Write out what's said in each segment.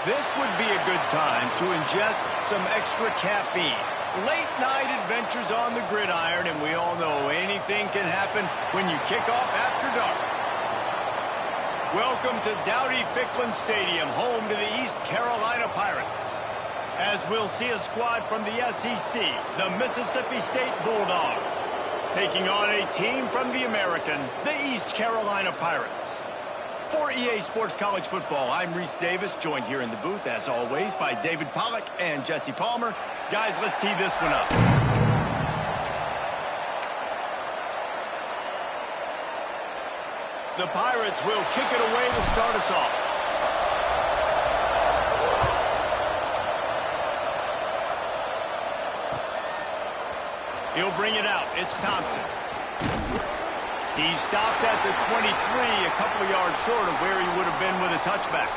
This would be a good time to ingest some extra caffeine. Late night adventures on the gridiron, and we all know anything can happen when you kick off after dark. Welcome to Dowdy-Ficklin Stadium, home to the East Carolina Pirates. As we'll see a squad from the SEC, the Mississippi State Bulldogs, taking on a team from the American, the East Carolina Pirates. For EA Sports College Football, I'm Reese Davis, joined here in the booth, as always, by David Pollack and Jesse Palmer. Guys, let's tee this one up. The Pirates will kick it away to start us off. He'll bring it out. It's Thompson. He stopped at the 23, a couple of yards short of where he would have been with a touchback.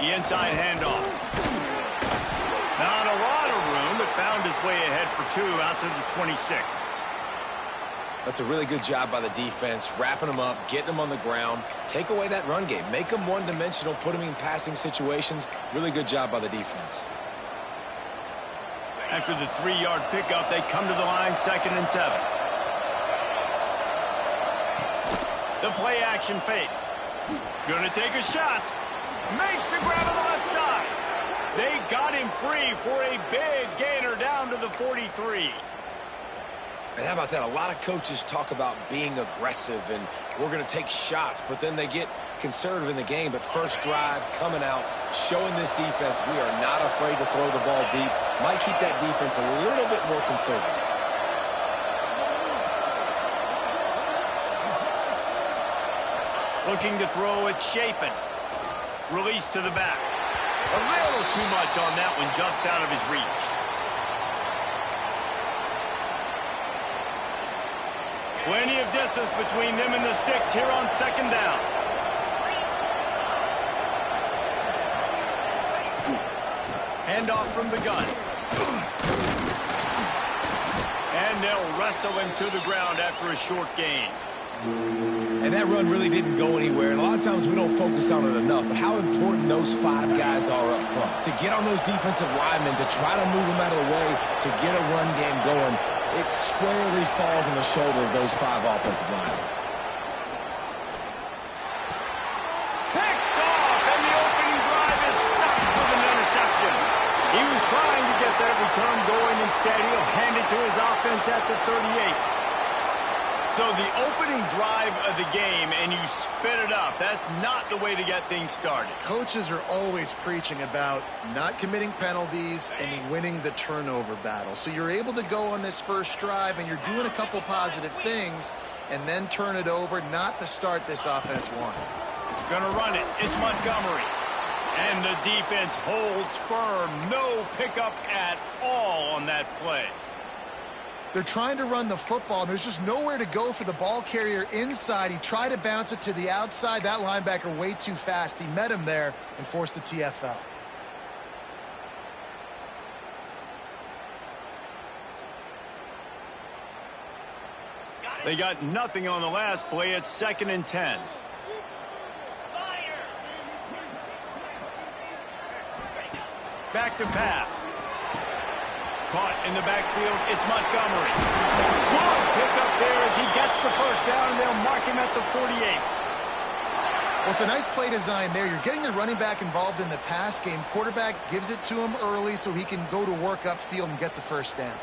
The inside handoff. Not a lot of room, but found his way ahead for two out to the 26. That's a really good job by the defense, wrapping them up, getting them on the ground. Take away that run game. Make them one-dimensional, put them in passing situations. Really good job by the defense. After the 3-yard pickup, they come to the line, 2nd and 7. The play-action fake. Gonna take a shot. Makes the grab on the left side. They got him free for a big gainer down to the 43. And how about that? A lot of coaches talk about being aggressive and we're going to take shots, but then they get conservative in the game. But first drive, coming out, showing this defense we are not afraid to throw the ball deep. Might keep that defense a little bit more conservative. Looking to throw, it's Shapen. Release to the back. A little too much on that one, just out of his reach. Plenty of distance between them and the sticks here on 2nd down. Handoff from the gun. And they'll wrestle him to the ground after a short gain. And that run really didn't go anywhere. And a lot of times we don't focus on it enough. But how important those 5 guys are up front. To get on those defensive linemen, to try to move them out of the way, to get a run game going, it squarely falls on the shoulder of those 5 offensive linemen. Picked off, and the opening drive is stopped with an interception. He was trying to get that return going. Instead, he'll hand it to his offense at the 38. So the opening drive of the game, and you spit it up. That's not the way to get things started. Coaches are always preaching about not committing penalties and winning the turnover battle. So you're able to go on this first drive, and you're doing a couple positive things, and then turn it over, not the start this offense wanted. Gonna run it. It's Montgomery. And the defense holds firm. No pickup at all on that play. They're trying to run the football, and there's just nowhere to go for the ball carrier inside. He tried to bounce it to the outside. That linebacker way too fast. He met him there and forced the TFL. They got nothing on the last play. It's 2nd and 10. Back to pass. Caught in the backfield, it's Montgomery. Good pickup there as he gets the first down, and they'll mark him at the 48. Well, it's a nice play design there. You're getting the running back involved in the pass game. Quarterback gives it to him early so he can go to work upfield and get the first down.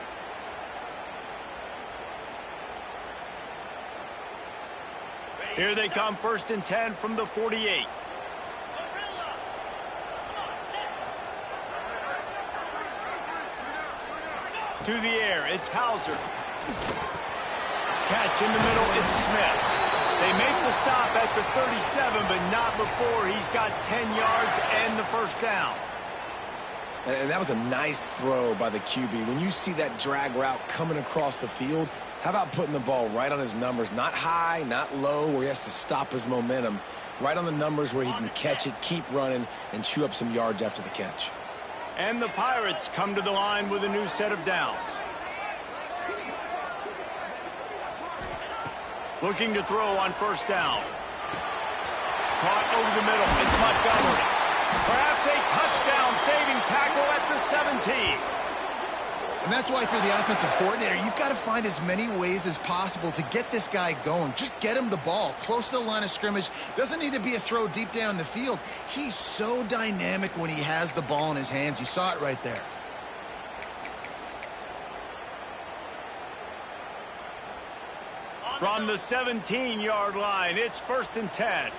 Here they come, 1st and 10 from the 48. To the air, it's Hauser. Catch in the middle, it's Smith. They make the stop at the 37, but not before he's got 10 yards and the first down. And that was a nice throw by the QB. When you see that drag route coming across the field, how about putting the ball right on his numbers? Not high, not low, where he has to stop his momentum. Right on the numbers where he can catch it, keep running, and chew up some yards after the catch. And the Pirates come to the line with a new set of downs. Looking to throw on first down. Caught over the middle. It's Montgomery. Perhaps a touchdown-saving tackle at the 17. And that's why, for the offensive coordinator, you've got to find as many ways as possible to get this guy going. Just get him the ball close to the line of scrimmage. Doesn't need to be a throw deep down the field. He's so dynamic when he has the ball in his hands. You saw it right there. From the 17-yard line, it's 1st and 10.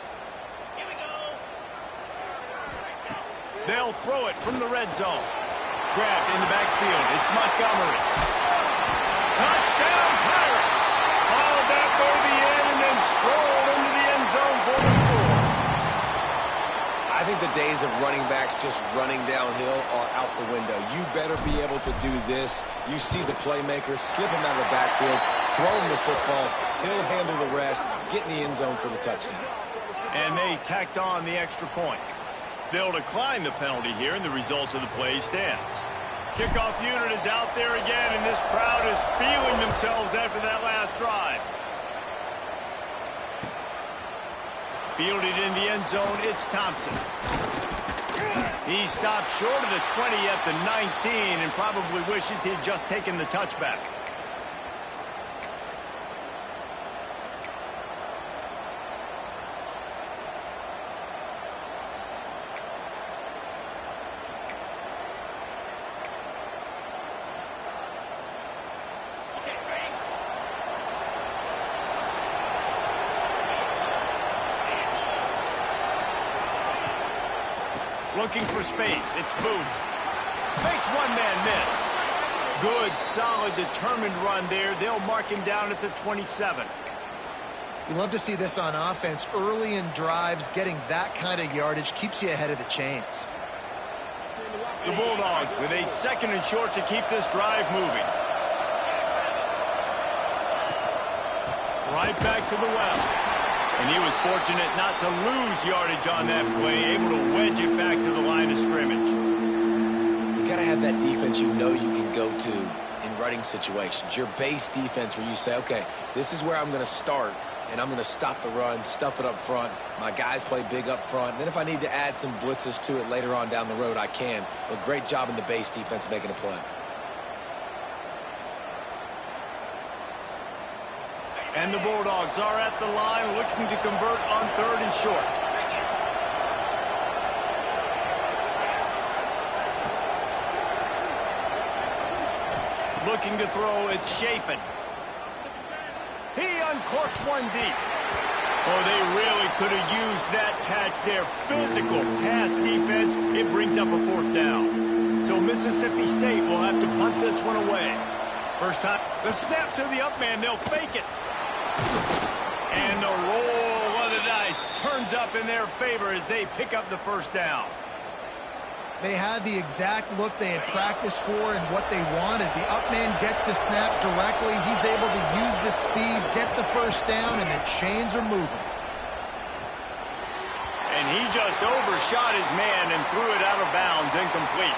They'll throw it from the red zone. Grabbed in the backfield. It's Montgomery. Touchdown, Pirates! Hauled that baby in and then strolled into the end zone for the score. I think the days of running backs just running downhill are out the window. You better be able to do this. You see the playmaker, slip him out of the backfield, throw him the football. He'll handle the rest, get in the end zone for the touchdown. And they tacked on the extra point. They'll decline the penalty here, and the result of the play stands. Kickoff unit is out there again, and this crowd is feeling themselves after that last drive. Fielded in the end zone, it's Thompson. He stopped short of the 20 at the 19 and probably wishes he'd just taken the touchback. Looking for space. It's Boone. Makes one man miss. Good, solid, determined run there. They'll mark him down at the 27. You love to see this on offense. Early in drives, getting that kind of yardage keeps you ahead of the chains. The Bulldogs with a 2nd and short to keep this drive moving. Right back to the well. And he was fortunate not to lose yardage on that play, able to wedge it back to the line of scrimmage. You got to have that defense you know you can go to in running situations. Your base defense where you say, okay, this is where I'm going to start, and I'm going to stop the run, stuff it up front. My guys play big up front. Then if I need to add some blitzes to it later on down the road, I can. But great job in the base defense making a play. And the Bulldogs are at the line looking to convert on 3rd and short. Looking to throw, it's Chapin. He uncorks one deep. Oh, they really could have used that catch there. Physical pass defense. It brings up a 4th down. So Mississippi State will have to punt this one away. First time. The snap to the up man. They'll fake it. And the roll of the dice turns up in their favor as they pick up the 1st down. They had the exact look they had practiced for and what they wanted. The up man gets the snap directly. He's able to use the speed, get the 1st down, and the chains are moving. And he just overshot his man and threw it out of bounds, incomplete.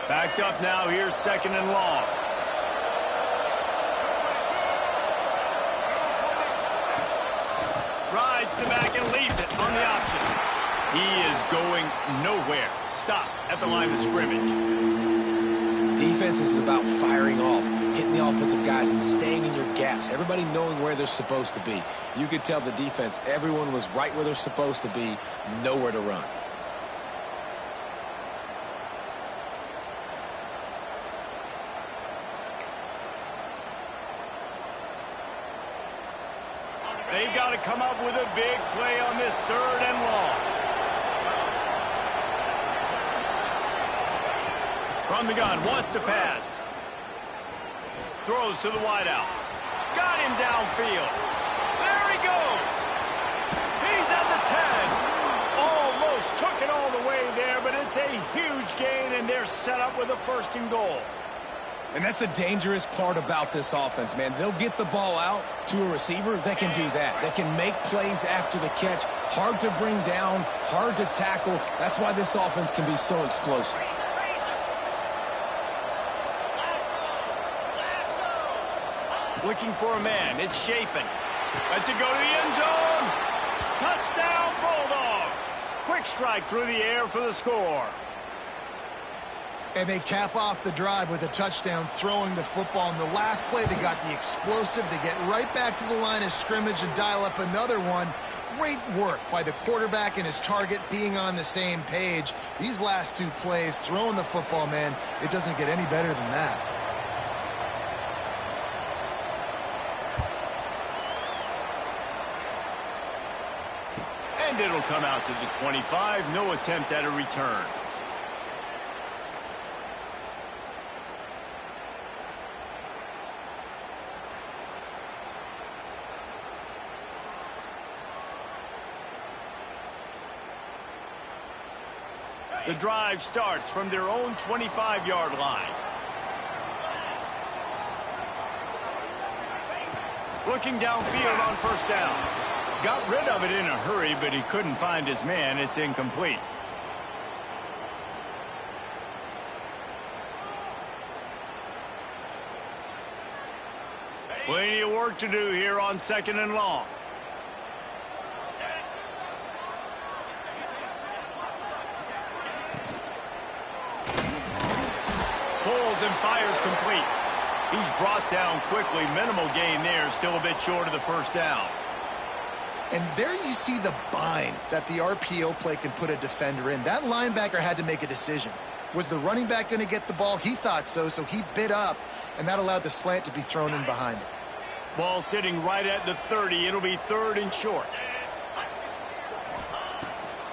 Backed up now, here's 2nd and long. Rides the back and leaves it on the option. He is going nowhere. Stop at the line of scrimmage. Defense is about firing off, hitting the offensive guys and staying in your gaps. Everybody knowing where they're supposed to be. You could tell the defense, everyone was right where they're supposed to be, nowhere to run. They've got to come up with a big play on this 3rd and long. From the gun, wants to pass. Throws to the wideout. Got him downfield. There he goes. He's at the 10. Almost took it all the way there, but it's a huge gain, and they're set up with a 1st and goal. And that's the dangerous part about this offense, man. They'll get the ball out to a receiver. They can do that. They can make plays after the catch. Hard to bring down, hard to tackle. That's why this offense can be so explosive. Looking for a man. It's Shapen. Lets it go to the end zone. Touchdown, Bulldogs. Quick strike through the air for the score. And they cap off the drive with a touchdown, throwing the football. In the last play, they got the explosive. They get right back to the line of scrimmage and dial up another one. Great work by the quarterback and his target being on the same page. These last 2 plays, throwing the football, man, it doesn't get any better than that. And it'll come out to the 25. No attempt at a return. The drive starts from their own 25-yard line. Looking downfield on 1st down. Got rid of it in a hurry, but he couldn't find his man. It's incomplete. Plenty of work to do here on 2nd and long. Pulls and fires complete. He's brought down quickly. Minimal gain there. Still a bit short of the 1st down. And there you see the bind that the RPO play can put a defender in. That linebacker had to make a decision. Was the running back going to get the ball? He thought so, so he bit up, and that allowed the slant to be thrown in behind him. Ball sitting right at the 30. It'll be 3rd and short.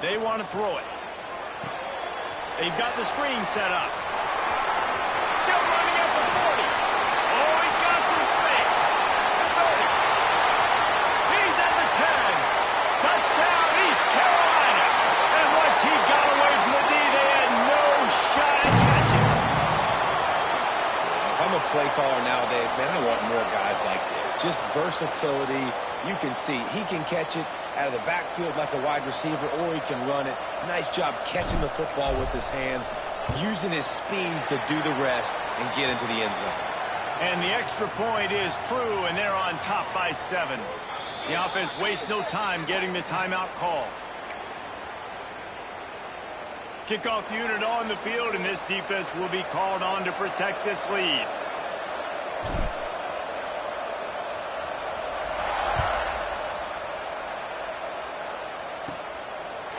They want to throw it. They've got the screen set up. Still running at the 40. Oh, he's got some space. The 30. He's at the 10. Touchdown, East Carolina. And once he got away from the D, they had no shot at catching. If I'm a play caller nowadays, man, I want more guys like this. Just versatility. You can see he can catch it out of the backfield like a wide receiver, or he can run it. Nice job catching the football with his hands, using his speed to do the rest and get into the end zone. And the extra point is true, and they're on top by 7. The offense wastes no time getting the timeout call. Kickoff unit on the field, and this defense will be called on to protect this lead.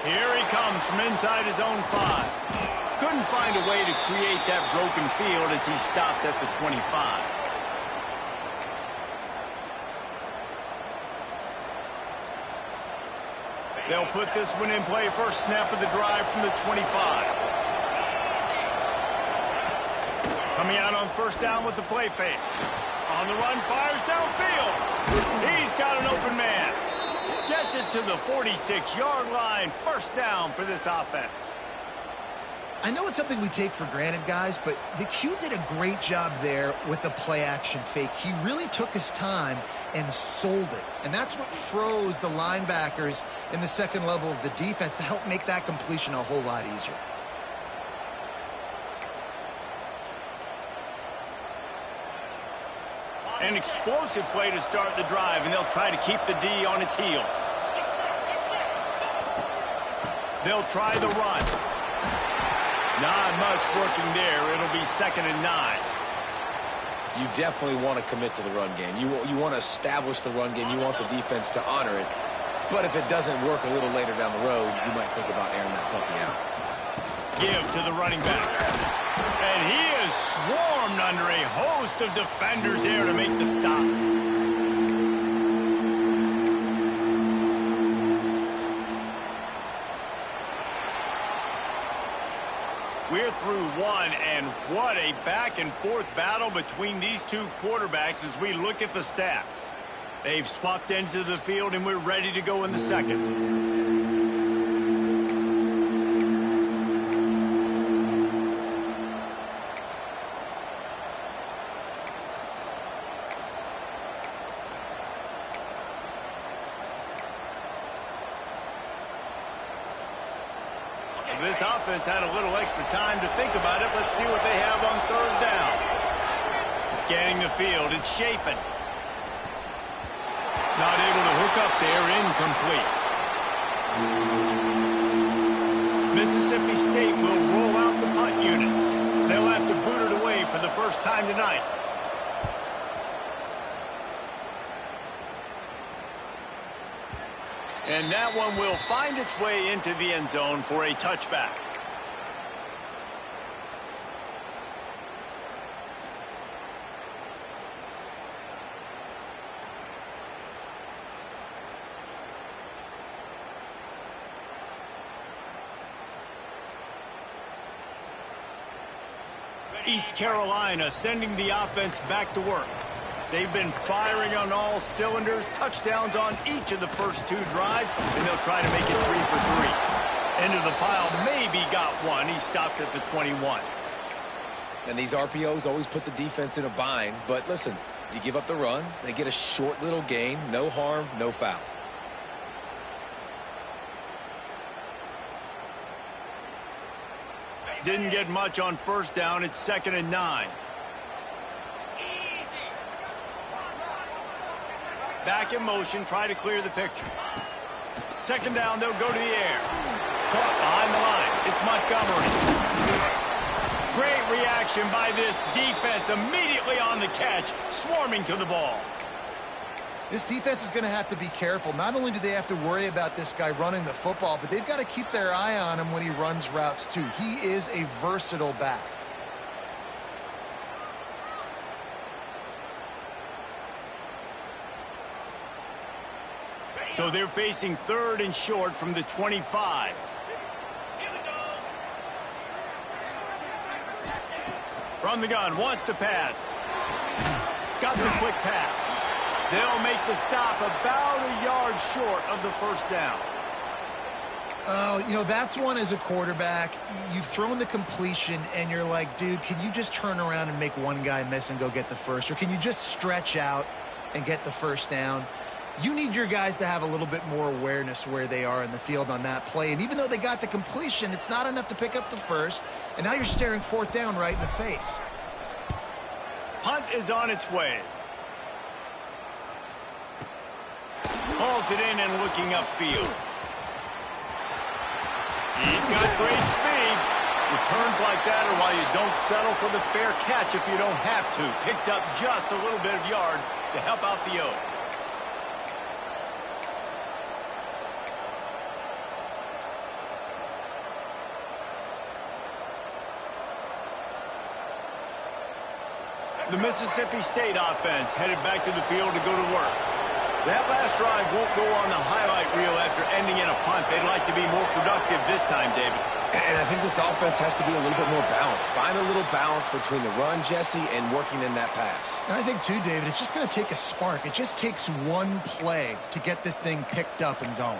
Here he comes from inside his own 5. Couldn't find a way to create that broken field as he stopped at the 25. They'll put this one in play. First snap of the drive from the 25. Coming out on 1st down with the play fake. On the run, fires downfield. He's got an open man. Gets it to the 46-yard line. 1st down for this offense. I know it's something we take for granted, guys, but the Q did a great job there with the play-action fake. He really took his time and sold it. And that's what froze the linebackers in the 2nd level of the defense to help make that completion a whole lot easier. An explosive play to start the drive, and they'll try to keep the D on its heels. They'll try the run. Not much working there. It'll be 2nd and 9. You definitely want to commit to the run game. You want to establish the run game. You want the defense to honor it. But if it doesn't work a little later down the road, you might think about airing that puppy out. Give to the running back. And he is swarmed under a host of defenders there to make the stop. We're through one, and what a back-and-forth battle between these two quarterbacks as we look at the stats. They've swapped ends of the field, and we're ready to go in the second. This offense had a little extra time to think about it. Let's see what they have on third down. Scanning the field, it's Shapen. Not able to hook up there, incomplete. Mississippi State will roll out the punt unit. They'll have to boot it away for the first time tonight. And that one will find its way into the end zone for a touchback. East Carolina sending the offense back to work. They've been firing on all cylinders, touchdowns on each of the first two drives, and they'll try to make it 3 for 3. Into the pile, maybe got one. He stopped at the 21. And these RPOs always put the defense in a bind, but listen, you give up the run, they get a short little gain, no harm, no foul. Didn't get much on first down. It's 2nd and 9. Back in motion, try to clear the picture. 2nd down, they'll go to the air. Caught behind the line. It's Montgomery. Great reaction by this defense. Immediately on the catch, swarming to the ball. This defense is going to have to be careful. Not only do they have to worry about this guy running the football, but they've got to keep their eye on him when he runs routes too. He is a versatile back. So they're facing 3rd and short from the 25. From the gun, wants to pass. Got the quick pass. They'll make the stop about a yard short of the first down. Oh, you know, that's one as a quarterback. You've thrown the completion, and you're like, dude, can you just turn around and make one guy miss and go get the first? Or can you just stretch out and get the first down? You need your guys to have a little bit more awareness where they are in the field on that play. And even though they got the completion, it's not enough to pick up the first. And now you're staring 4th down right in the face. Punt is on its way. Hauls it in and looking upfield. He's got great speed. Returns like that are why you don't settle for the fair catch if you don't have to. Picks up just a little bit of yards to help out the O. The Mississippi State offense headed back to the field to go to work. That last drive won't go on the highlight reel after ending in a punt. They'd like to be more productive this time, David. And I think this offense has to be a little bit more balanced. Find a little balance between the run, Jesse, and working in that pass. And I think, too, David, it's just going to take a spark. It just takes one play to get this thing picked up and going.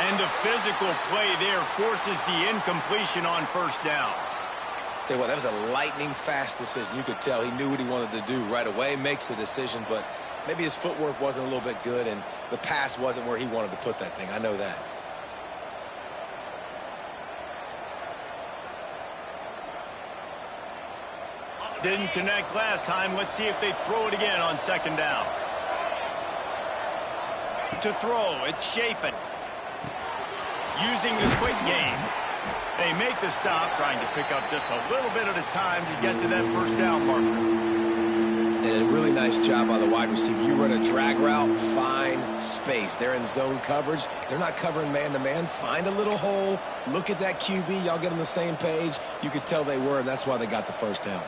And a physical play there forces the incompletion on first down. Tell you what, that was a lightning-fast decision. You could tell he knew what he wanted to do right away, makes the decision, but maybe his footwork wasn't a little bit good, and the pass wasn't where he wanted to put that thing. I know that. Didn't connect last time. Let's see if they throw it again on 2nd down. To throw, it's Shapen. Using the quick game. They make the stop, trying to pick up just a little bit at a time to get to that first down marker. And a really nice job by the wide receiver. You run a drag route, find space. They're in zone coverage. They're not covering man-to-man. Find a little hole. Look at that QB. Y'all get on the same page. You could tell they were, and that's why they got the first down.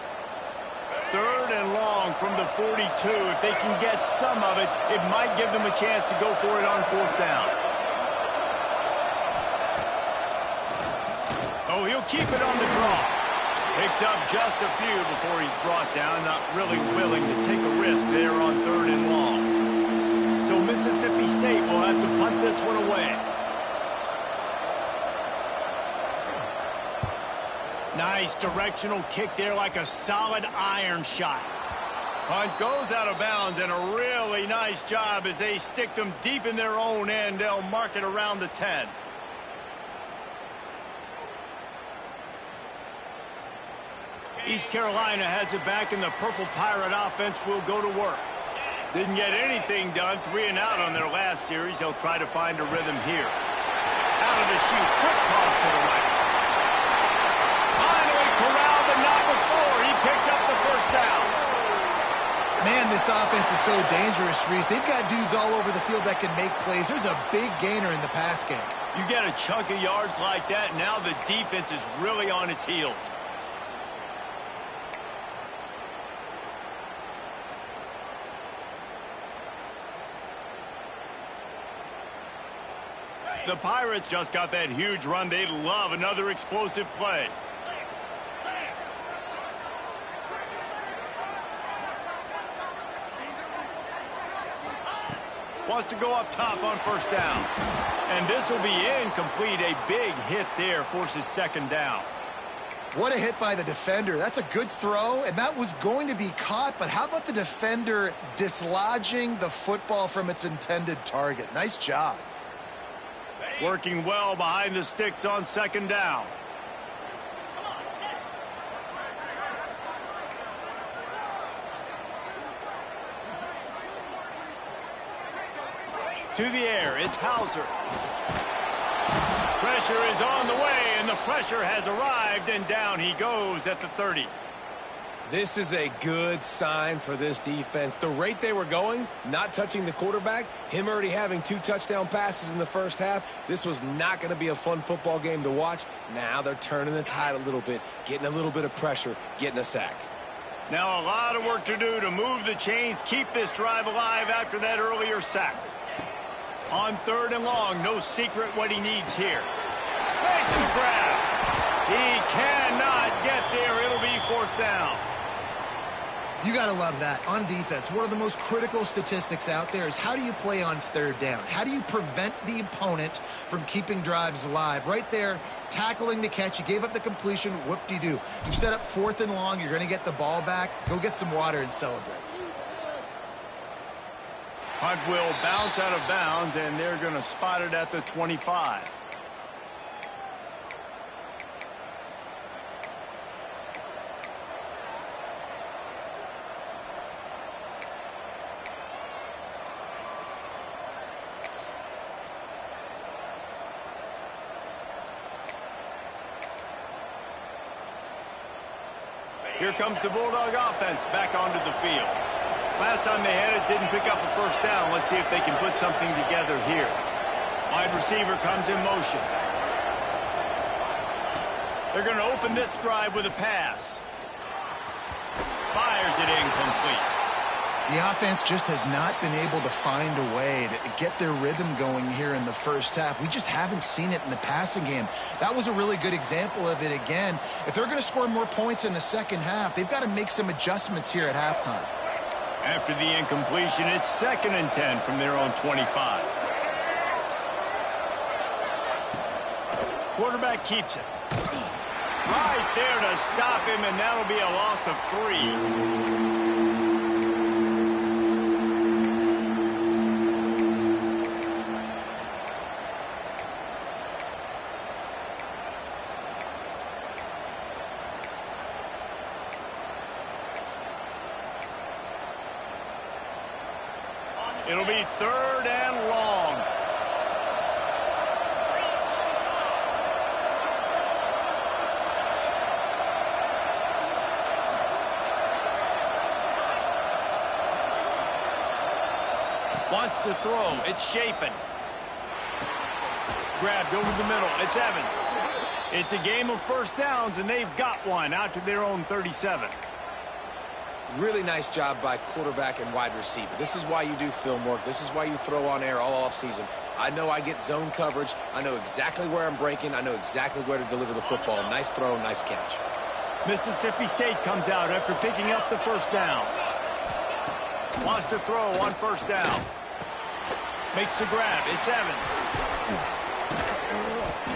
long from the 42. If they can get some of it, it might give them a chance to go for it on 4th down. Oh, he'll keep it on the draw. Picks up just a few before he's brought down. Not really willing to take a risk there on 3rd and long. So Mississippi State will have to punt this one away. Nice directional kick there, like a solid iron shot. Punt goes out of bounds, and a really nice job as they stick them deep in their own end. They'll mark it around the 10. East Carolina has it back, and the Purple Pirate offense will go to work. Didn't get anything done, 3 and out on their last series. They'll try to find a rhythm here. Out of the chute, quick toss to the right. Finally corralled, but not before. He picks up the 1st down. Man, this offense is so dangerous, Reese. They've got dudes all over the field that can make plays. There's a big gainer in the pass game. You get a chunk of yards like that, now the defense is really on its heels. The Pirates just got that huge run. They love another explosive play. Wants to go up top on 1st down. And this will be incomplete. A big hit there forces 2nd down. What a hit by the defender. That's a good throw, and that was going to be caught, but how about the defender dislodging the football from its intended target? Nice job. Working well behind the sticks on 2nd down. To the air, it's Hauser. Pressure is on the way, and the pressure has arrived, and down he goes at the 30. This is a good sign for this defense. The rate they were going, not touching the quarterback, him already having 2 touchdown passes in the 1st half, this was not going to be a fun football game to watch. Now they're turning the tide a little bit, getting a little bit of pressure, getting a sack. Now a lot of work to do to move the chains, keep this drive alive after that earlier sack. On 3rd and long, no secret what he needs here. Makes the grab. He cannot get there. It'll be 4th down. You got to love that. On defense, one of the most critical statistics out there is how do you play on 3rd down? How do you prevent the opponent from keeping drives alive? Right there, tackling the catch. You gave up the completion. Whoop-de-doo. You set up 4th and long. You're going to get the ball back. Go get some water and celebrate. Punt will bounce out of bounds, and they're going to spot it at the 25. Here comes the Bulldog offense back onto the field. Last time they had it, didn't pick up a 1st down. Let's see if they can put something together here. Wide receiver comes in motion. They're going to open this drive with a pass. Fires it incomplete. The offense just has not been able to find a way to get their rhythm going here in the 1st half. We just haven't seen it in the passing game. That was a really good example of it again. If they're going to score more points in the 2nd half, they've got to make some adjustments here at halftime. After the incompletion, it's 2nd and 10 from their own 25. Quarterback keeps it. Right there to stop him, and that'll be a loss of 3. It'll be 3rd and long. Wants to throw. It's Shapen. Grabbed over the middle. It's Evans. It's a game of 1st downs, and they've got one out to their own 37. Really nice job by quarterback and wide receiver. This is why you do film work. This is why you throw on air all offseason. I know I get zone coverage. I know exactly where I'm breaking. I know exactly where to deliver the football. Nice throw, nice catch. Mississippi State comes out after picking up the first down. Wants to throw on first down. Makes the grab. It's Evans.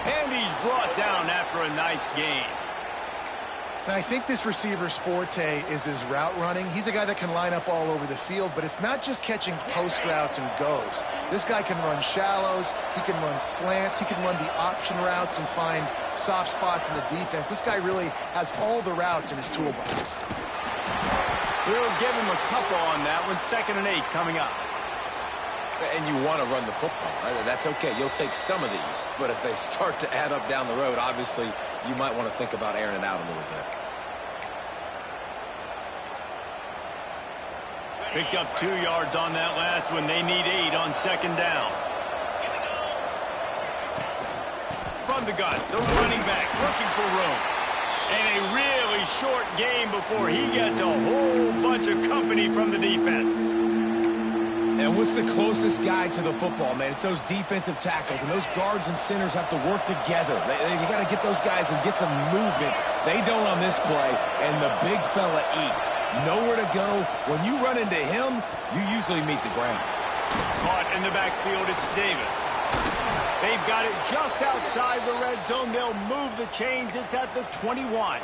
And he's brought down after a nice gain. And I think this receiver's forte is his route running. He's a guy that can line up all over the field, but it's not just catching post routes and goes. This guy can run shallows, he can run slants, he can run the option routes and find soft spots in the defense. This guy really has all the routes in his toolbox. We'll give him a couple on that one. 2nd and 8 coming up. And you want to run the football. That's okay. You'll take some of these. But if they start to add up down the road, obviously, you might want to think about airing it out a little bit. Picked up 2 yards on that last one. They need 8 on 2nd down. From the gun, the running back looking for room. And a really short game before he gets a whole bunch of company from the defense. And what's the closest guy to the football, man? It's those defensive tackles, and those guards and centers have to work together. They got to get those guys and get some movement. They don't on this play, and the big fella eats. Nowhere to go. When you run into him, you usually meet the ground. Caught in the backfield, it's Davis. They've got it just outside the red zone. They'll move the chains. It's at the 21.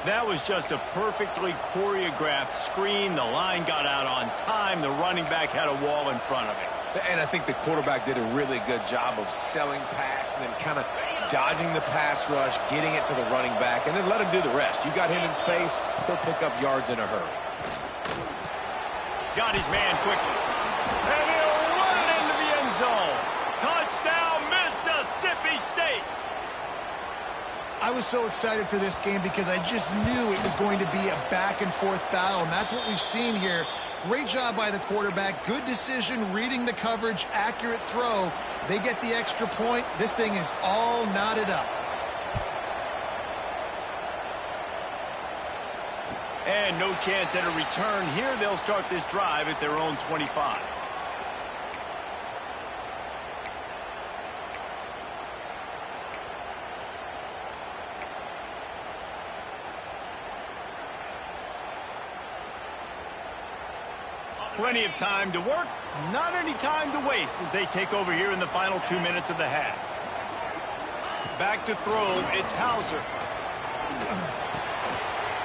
That was just a perfectly choreographed screen. The line got out on time. The running back had a wall in front of him. And I think the quarterback did a really good job of selling pass and then kind of dodging the pass rush, getting it to the running back, and then let him do the rest. You got him in space, he'll pick up yards in a hurry. Got his man quickly. And he'll run it into the end zone. Touchdown, Mississippi State. I was so excited for this game because I just knew it was going to be a back-and-forth battle, and that's what we've seen here. Great job by the quarterback. Good decision, reading the coverage, accurate throw. They get the extra point. This thing is all knotted up. And no chance at a return here. They'll start this drive at their own 25. Plenty of time to work, not any time to waste as they take over here in the final 2 minutes of the half. Back to throw, it's Hauser.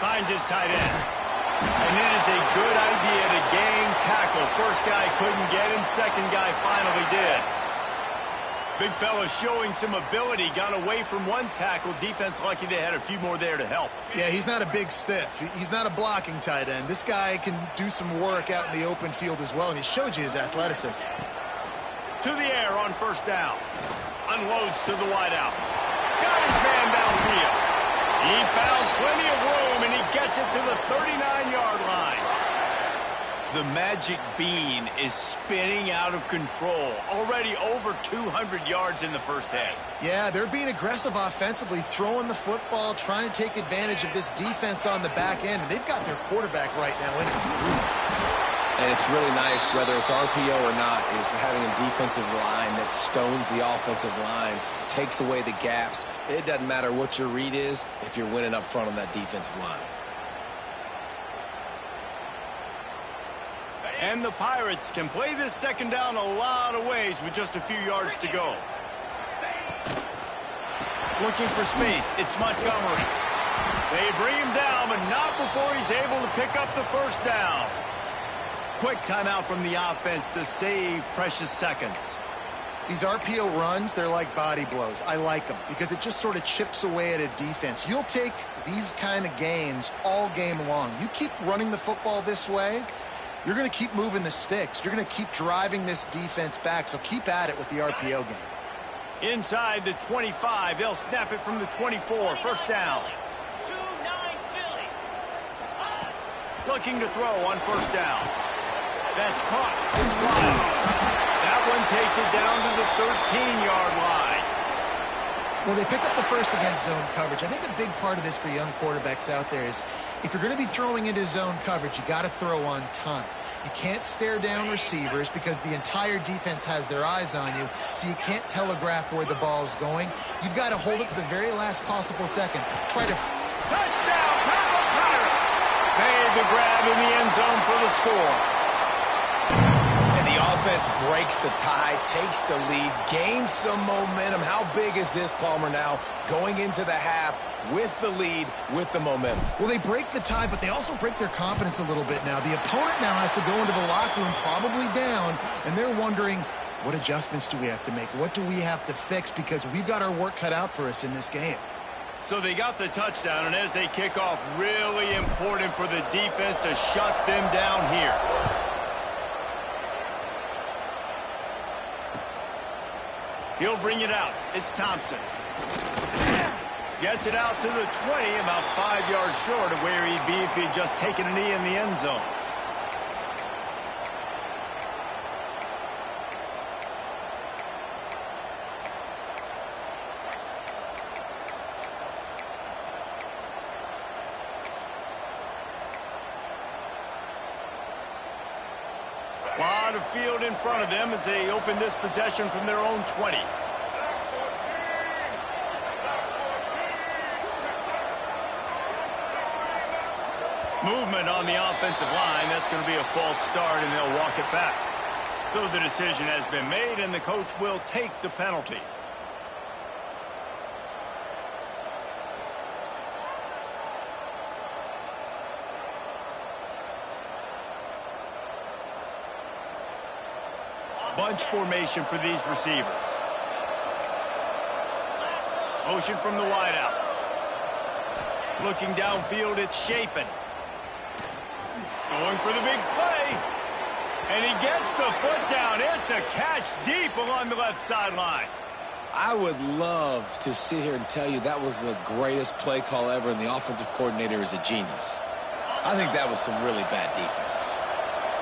Finds his tight end. And it is a good idea to gang tackle. First guy couldn't get him, second guy finally did. Big fella showing some ability, got away from one tackle. Defense lucky they had a few more there to help. Yeah, he's not a big stiff. He's not a blocking tight end. This guy can do some work out in the open field as well, and he showed you his athleticism. To the air on first down. Unloads to the wideout. Got his man downfield. He found plenty of room, and he gets it to the 39-yard line. The magic bean is spinning out of control. Already over 200 yards in the first half. Yeah, they're being aggressive offensively, throwing the football, trying to take advantage of this defense on the back end. And they've got their quarterback right now in it. And it's really nice, whether it's RPO or not, is having a defensive line that stones the offensive line, takes away the gaps. It doesn't matter what your read is if you're winning up front on that defensive line. And the Pirates can play this second down a lot of ways with just a few yards to go. Looking for space, it's Montgomery. They bring him down, but not before he's able to pick up the first down. Quick timeout from the offense to save precious seconds. These RPO runs, they're like body blows. I like them because it just sort of chips away at a defense. You'll take these kind of gains all game long. You keep running the football this way, you're going to keep moving the sticks. You're going to keep driving this defense back, so keep at it with the RPO game. Inside the 25, they'll snap it from the 24. First down. Looking to throw on first down. That's caught. It's Wild. That one takes it down to the 13-yard line. Well, they pick up the first against zone coverage. I think a big part of this for young quarterbacks out there is if you're going to be throwing into zone coverage, you got to throw on time. You can't stare down receivers because the entire defense has their eyes on you, so you can't telegraph where the ball's going. You've got to hold it to the very last possible second. Try to... Touchdown, Pirates! Made the grab in the end zone for the score. The offense breaks the tie, takes the lead, gains some momentum. How big is this, Palmer, now going into the half with the lead, with the momentum? Well, they break the tie, but they also break their confidence a little bit now. The opponent now has to go into the locker room probably down, and they're wondering, what adjustments do we have to make? What do we have to fix? Because we've got our work cut out for us in this game. So they got the touchdown, and as they kick off, really important for the defense to shut them down here. He'll bring it out. It's Thompson. Gets it out to the 20, about 5 yards short of where he'd be if he'd just taken a knee in the end zone. A lot of field in front of them as they open this possession from their own 20. Movement on the offensive line. That's going to be a false start, and they'll walk it back. So the decision has been made, and the coach will take the penalty. Bunch formation for these receivers. Motion from the wideout. Looking downfield, it's Shapen. Going for the big play. And he gets the foot down. It's a catch deep along the left sideline. I would love to sit here and tell you that was the greatest play call ever, and the offensive coordinator is a genius. I think that was some really bad defense.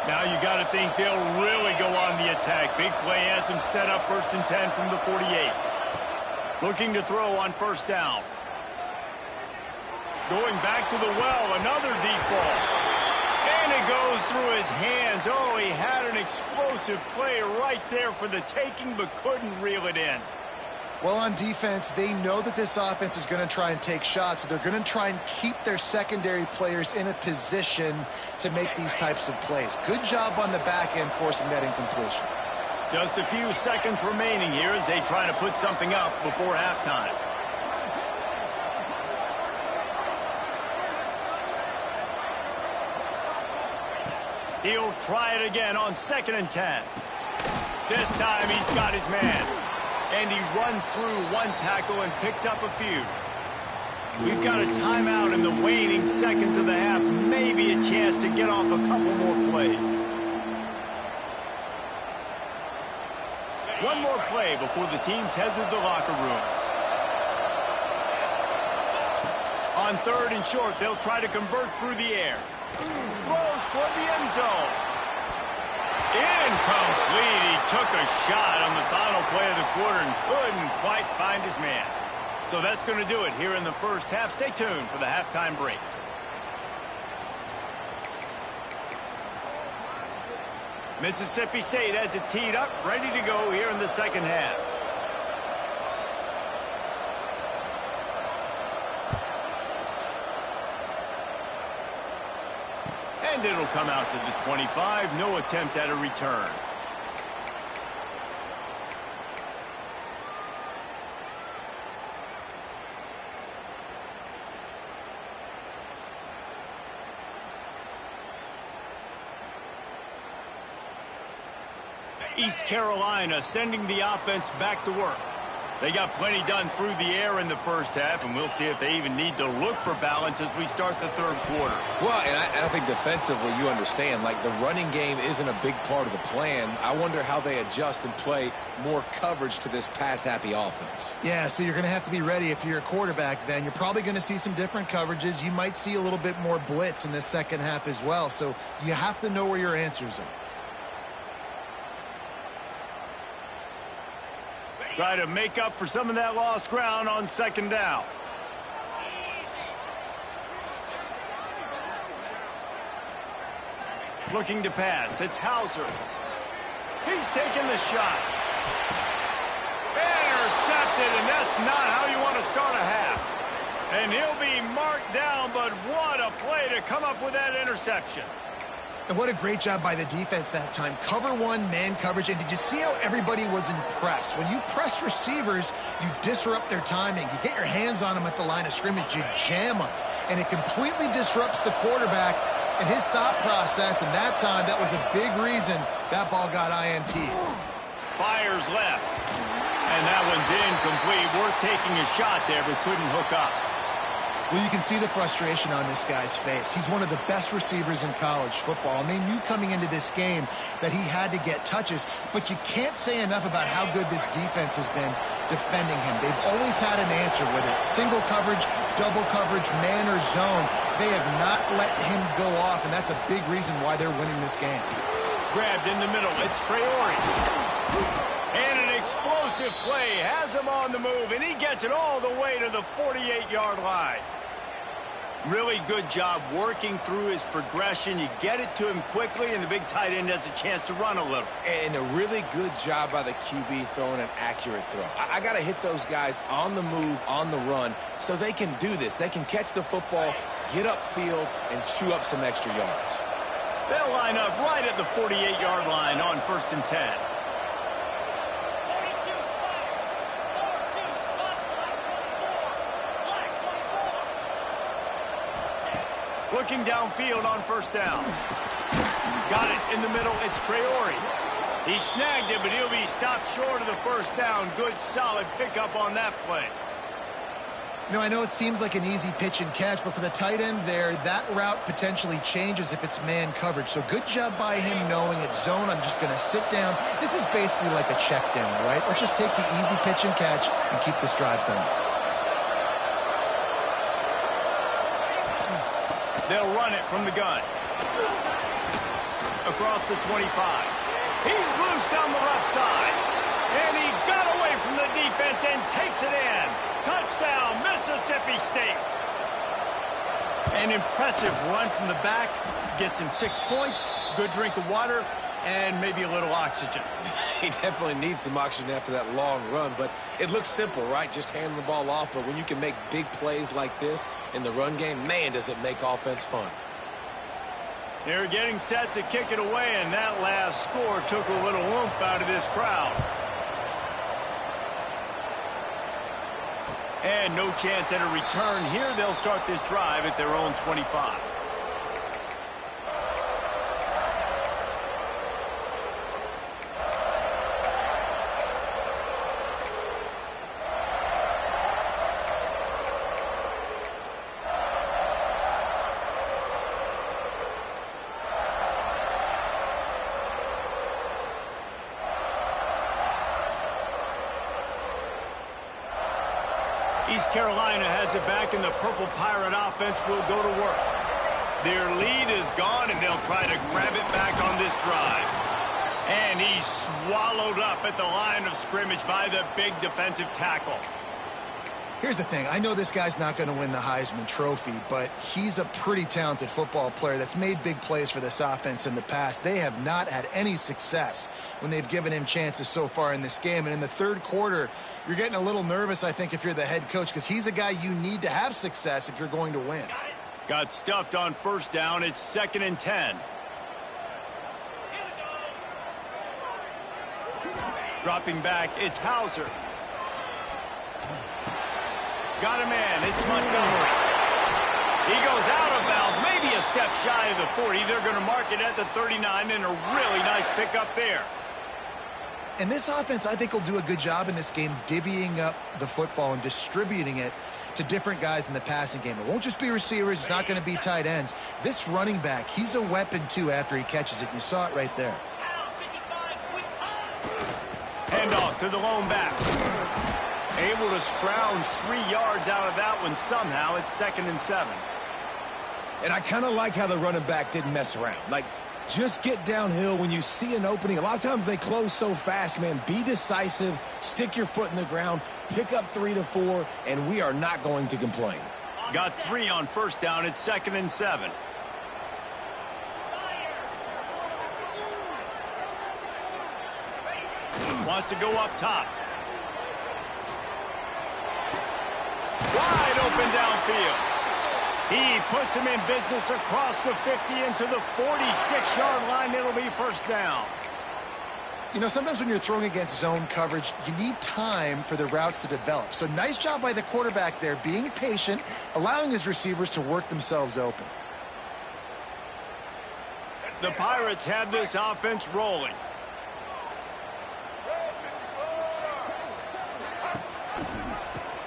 Now you got to think they'll really go on the attack. Big play has them set up 1st and 10 from the 48. Looking to throw on 1st down. Going back to the well, another deep ball. And it goes through his hands. Oh, he had an explosive play right there for the taking, but couldn't reel it in. Well, on defense, they know that this offense is going to try and take shots, so they're going to try and keep their secondary players in a position to make these types of plays. Good job on the back end forcing that incompletion. Just a few seconds remaining here as they try to put something up before halftime. He'll try it again on 2nd and 10. This time he's got his man. And he runs through one tackle and picks up a few. We've got a timeout in the waning seconds of the half. Maybe a chance to get off a couple more plays. One more play before the teams head to the locker rooms. On 3rd and short, they'll try to convert through the air. Throws toward the end zone. Incomplete. He took a shot on the final play of the quarter and couldn't quite find his man. So that's going to do it here in the first half. Stay tuned for the halftime break. Mississippi State has it teed up, ready to go here in the second half. And it'll come out to the 25. No attempt at a return. East Carolina sending the offense back to work. They got plenty done through the air in the first half, and we'll see if they even need to look for balance as we start the third quarter. Well, and I think defensively, you understand, like the running game isn't a big part of the plan. I wonder how they adjust and play more coverage to this pass-happy offense. Yeah, so you're going to have to be ready if you're a quarterback then. You're probably going to see some different coverages. You might see a little bit more blitz in the second half as well, so you have to know where your answers are. Try to make up for some of that lost ground on second down. Looking to pass. It's Hauser. He's taking the shot. Intercepted, and that's not how you want to start a half. And he'll be marked down, but what a play to come up with that interception. And what a great job by the defense that time. Cover one, man coverage. And did you see how everybody was impressed? When you press receivers, you disrupt their timing. You get your hands on them at the line of scrimmage. You jam them. And it completely disrupts the quarterback and his thought process. And that time, that was a big reason that ball got INT. Fires left. And that one's incomplete. Worth taking a shot there, but couldn't hook up. Well, you can see the frustration on this guy's face. He's one of the best receivers in college football, and they knew coming into this game that he had to get touches, but you can't say enough about how good this defense has been defending him. They've always had an answer, whether it's single coverage, double coverage, man or zone. They have not let him go off, and that's a big reason why they're winning this game. Grabbed in the middle. It's Traore. And an explosive play has him on the move, and he gets it all the way to the 48-yard line. Really good job working through his progression. You get it to him quickly, and the big tight end has a chance to run a little. And a really good job by the QB throwing an accurate throw. I got to hit those guys on the move, on the run, so they can do this. They can catch the football, get upfield, and chew up some extra yards. They'll line up right at the 48-yard line on 1st and 10. Looking downfield on 1st down. Got it in the middle. It's Traore. He snagged it, but he'll be stopped short of the 1st down. Good, solid pickup on that play. You know, I know it seems like an easy pitch and catch, but for the tight end there, that route potentially changes if it's man coverage. So good job by him knowing it's zone. I'm just going to sit down. This is basically like a check down, right? Let's just take the easy pitch and catch and keep this drive going. They'll run it from the gun. Across the 25. He's loose down the left side. And he got away from the defense and takes it in. Touchdown, Mississippi State. An impressive run from the back. Gets him 6 points, good drink of water, and maybe a little oxygen. He definitely needs some oxygen after that long run, but it looks simple, right? Just hand the ball off, but when you can make big plays like this in the run game, man, does it make offense fun. They're getting set to kick it away, and that last score took a little oomph out of this crowd. And no chance at a return here. They'll start this drive at their own 25. East Carolina has it back, and the Purple Pirate offense will go to work. Their lead is gone, and they'll try to grab it back on this drive. And he's swallowed up at the line of scrimmage by the big defensive tackle. Here's the thing. I know this guy's not going to win the Heisman Trophy, but he's a pretty talented football player that's made big plays for this offense in the past. They have not had any success when they've given him chances so far in this game. And in the third quarter, you're getting a little nervous, I think, if you're the head coach, because he's a guy you need to have success if you're going to win. Got stuffed on 1st down. It's 2nd and 10. Dropping back, it's Hauser. Got a man, it's Montgomery. He goes out of bounds, maybe a step shy of the 40. They're going to mark it at the 39, and a really nice pickup there. And this offense, I think, will do a good job in this game divvying up the football and distributing it to different guys in the passing game. It won't just be receivers. It's not going to be tight ends. This running back, he's a weapon, too, after he catches it. You saw it right there. Handoff to the lone back. Able to scrounge 3 yards out of that one somehow. It's 2nd and 7. And I kind of like how the running back didn't mess around. Like, Just get downhill when you see an opening. A lot of times they close so fast, man. Be decisive, stick your foot in the ground, pick up 3 to 4, and we are not going to complain. Got 3 on first down. It's 2nd and 7. Wants to go up top. Wide open downfield. He puts him in business across the 50 into the 46-yard line. It'll be first down. You know, sometimes when you're throwing against zone coverage, you need time for the routes to develop. So nice job by the quarterback there, being patient, allowing his receivers to work themselves open. The Pirates have this offense rolling.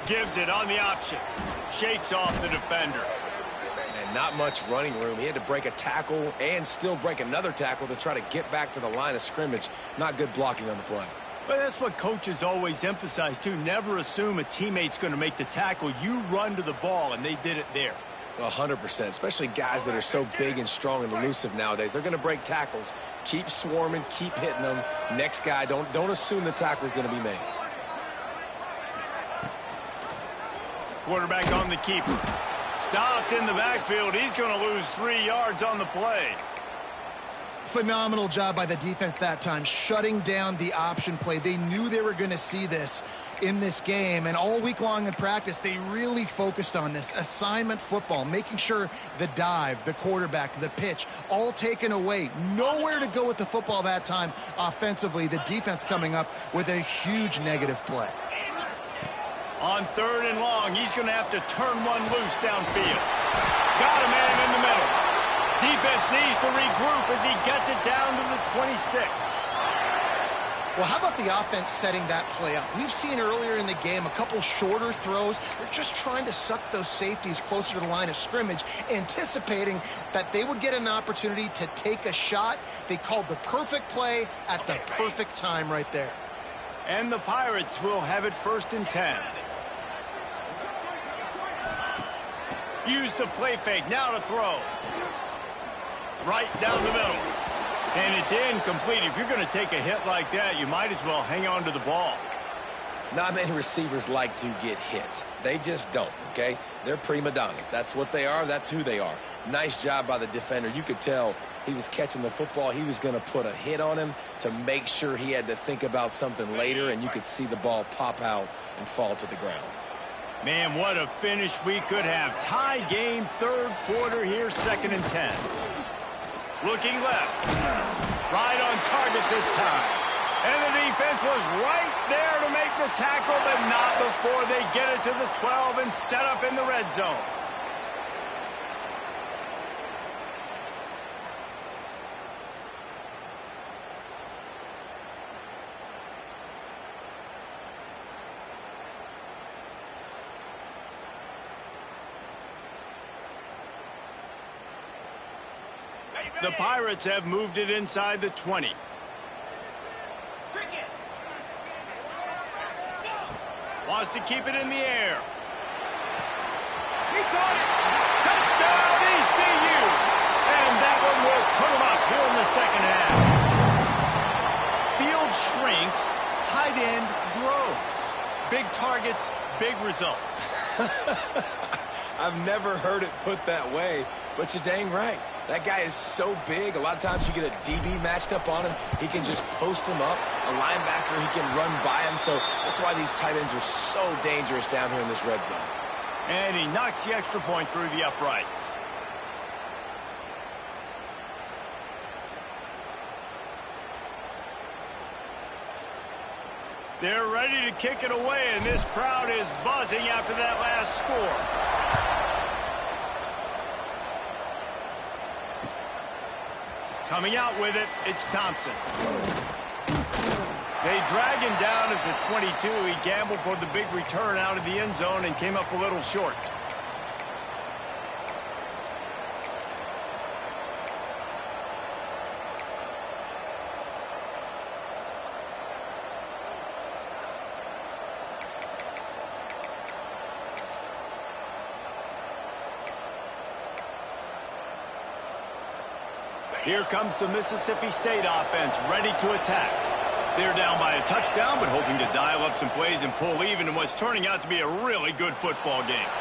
Gives it on the option. Shakes off the defender. And not much running room. He had to break a tackle and still break another tackle to try to get back to the line of scrimmage. Not good blocking on the play. But that's what coaches always emphasize, too. Never assume a teammate's going to make the tackle. You run to the ball, and they did it there. 100%, especially guys that are so big and strong and elusive nowadays. They're going to break tackles. Keep swarming, keep hitting them. Next guy, don't assume the tackle is going to be made. Quarterback on the keeper. Stopped in the backfield. He's going to lose 3 yards on the play. Phenomenal job by the defense that time, shutting down the option play. They knew they were going to see this in this game, and all week long in practice, they really focused on this assignment football, making sure the dive, the quarterback, the pitch, all taken away. Nowhere to go with the football that time offensively. The defense coming up with a huge negative play. On 3rd and long, he's going to have to turn one loose downfield. Got a man in the middle. Defense needs to regroup as he gets it down to the 26. Well, how about the offense setting that play up? We've seen earlier in the game a couple shorter throws. They're just trying to suck those safeties closer to the line of scrimmage, anticipating that they would get an opportunity to take a shot. They called the perfect play at the perfect time right there. And the Pirates will have it 1st and 10. Use the play fake. Now to throw. Right down the middle. And it's incomplete. If you're going to take a hit like that, you might as well hang on to the ball. Not many receivers like to get hit. They just don't, okay? They're prima donnas. That's what they are. That's who they are. Nice job by the defender. You could tell he was catching the football. He was going to put a hit on him to make sure he had to think about something later, and you could see the ball pop out and fall to the ground. Man, what a finish we could have. Tie game, 3rd quarter here, 2nd and 10. Looking left. Right on target this time. And the defense was right there to make the tackle, but not before they get it to the 12 and set up in the red zone. The Pirates have moved it inside the 20. Wants to keep it in the air. He caught it. Touchdown, ECU. And that one will put him up here in the 2nd half. Field shrinks, tight end grows. Big targets, big results. I've never heard it put that way, but you're dang right. That guy is so big. A lot of times you get a DB matched up on him. He can just post him up. A linebacker, he can run by him. So that's why these tight ends are so dangerous down here in this red zone. And he knocks the extra point through the uprights. They're ready to kick it away, and this crowd is buzzing after that last score. Coming out with it, it's Thompson. They drag him down at the 22. He gambled for the big return out of the end zone and came up a little short. Here comes the Mississippi State offense ready to attack. They're down by a touchdown, but hoping to dial up some plays and pull even in what's turning out to be a really good football game.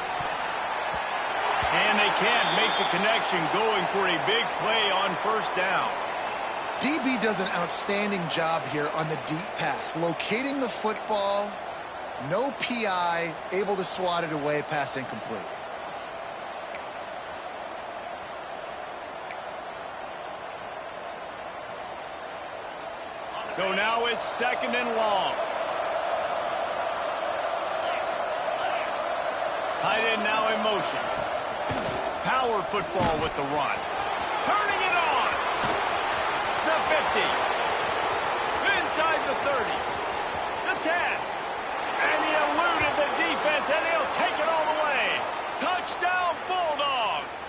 And they can't make the connection, going for a big play on first down. DB does an outstanding job here on the deep pass, locating the football, no PI, able to swat it away, pass incomplete. So now it's 2nd and long. Tight end now in motion. Power football with the run. Turning it on. The 50. Inside the 30. The 10. And he eluded the defense, and he'll take it all the way. Touchdown, Bulldogs.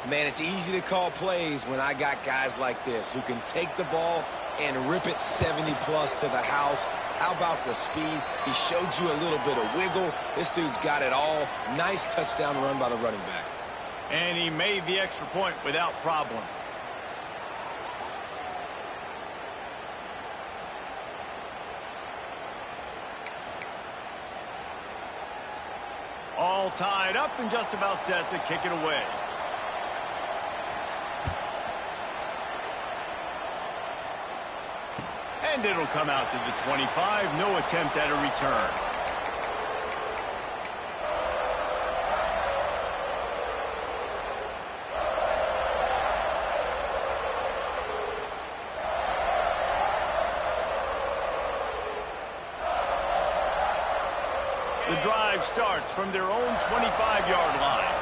Man, it's easy to call plays when I got guys like this who can take the ball and rip it 70-plus to the house. How about the speed? He showed you a little bit of wiggle. This dude's got it all. Nice touchdown run by the running back. And he made the extra point without problem. All tied up and just about set to kick it away. And it'll come out to the 25. No attempt at a return. The drive starts from their own 25-yard line.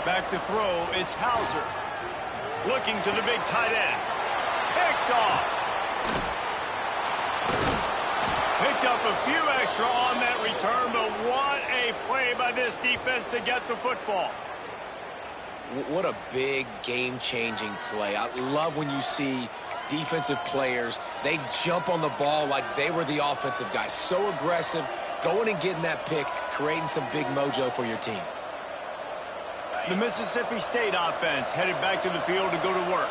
Back to throw, it's Hauser. Looking to the big tight end. Picked off. Picked up a few extra on that return, but what a play by this defense to get the football. What a big game-changing play. I love when you see defensive players, they jump on the ball like they were the offensive guys. So aggressive, going and getting that pick, creating some big mojo for your team. The Mississippi State offense headed back to the field to go to work.